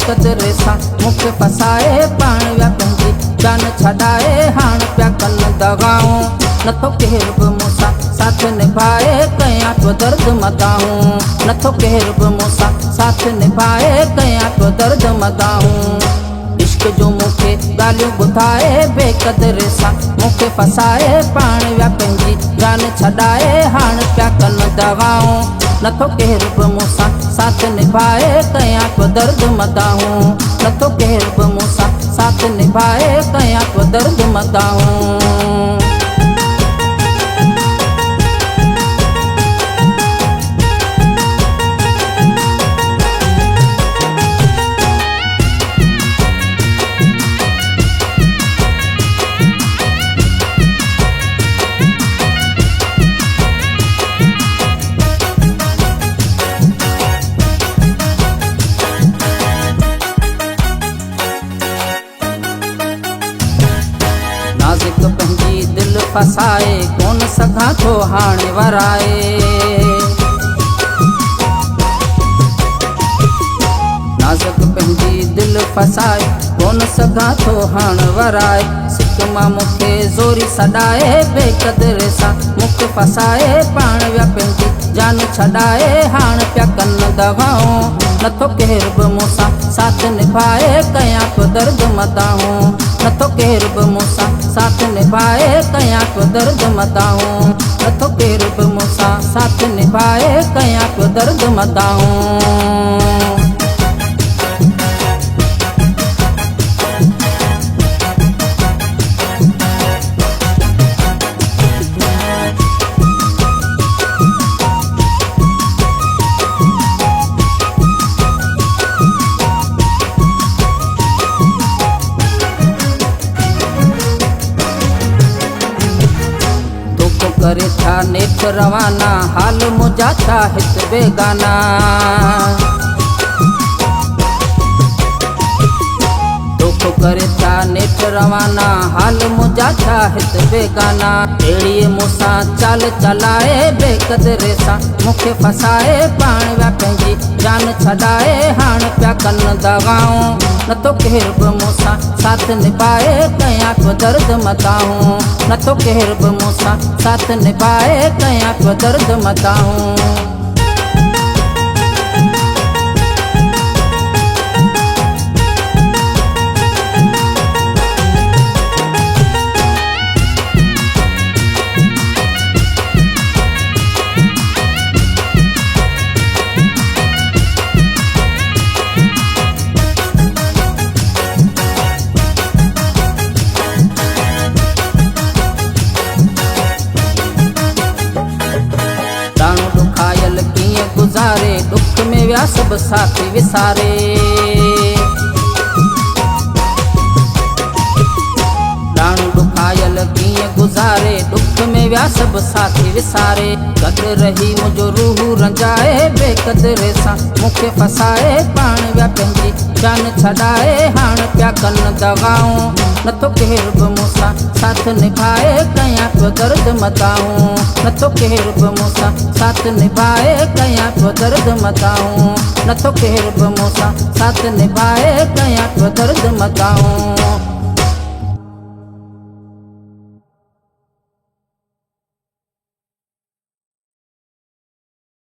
बेकदरे सां मूंखे फसाए पाण विया पंहिंजी जान छॾाए हाण पिया कनि दगाऊं नथो केर बि मूंसां साथ निभाए कयां तो दर्द मदाऊं नथो केर बि मूंसां साथ निभाए कयां तो दर्द मदाऊं इश्क जो मूंखे ॻाल्हियूं ॿुधाए बेकदरे सां मूंखे फसाए पाण विया पंहिंजी जान छॾाए हाण पिया कनि दगाऊं नथो केर बि मूंसां साथ निभाए कयां तो दर्द मदाऊं नथो केर बि मूंसां साथ निभाए कयां तो दर्द मदाऊं नाज़ुक पंहिंजी दिल फसाए कोन सघां थो हाणे वराए नाज़ुक पंहिंजी दिल फसाए कोन सघां थो हाणे वराए सिक मां मूंखे ज़ोरी सॾाए बेकदरे सां मूंखे फसाए पाण विया पंहिंजी जान छॾाए हाण पिया कनि दगाऊं नथो केर बि मूंसां साथ निभाए कयां तो दर्द मदाऊं नथो केर बि मूंसां साथ निभाए कयां तो दर्द मदाऊं नथो केर बि मूंसां साथ निभाए कयां तो दर्द मदाऊं करे था नेठ रवाना हाल मुझा था हित बेगाना धोखो करे था नेठ रवाना हाल मुझा था हित बेगाना अहिड़ी मूंसां चाल चलाए बेकदरे सां मूंखे फसाए पाण विया पंहिंजी जान छॾाए हाण पिया कनि दगाऊं नथो केर बि मूंसां साथ निभाए कयां तो दर्द मदाऊं नथो केर बि मूंसां साथ निभाए कयां तो दर्द मदाऊं गुज़ारे दुख में विया सब साथी विसारे ॾाणू ॾुखायल कीअं गुज़ारे दुख में विया सब साथी विसारे गॾु रही मुंहिंजो रूह रंजाए बेकदरे सां मूंखे फसाए पाण विया पंहिंजी जान छॾाए हाण पिया कनि दगाऊं नथो केर बि मूंसां साथ निभाए कयां तो दर्द मदाऊं नथो केर बि मूंसां साथ निभाए कयां तो दर्द मदाऊं नथो केर बि मूंसां साथ निभाए कयां तो दर्द मदाऊं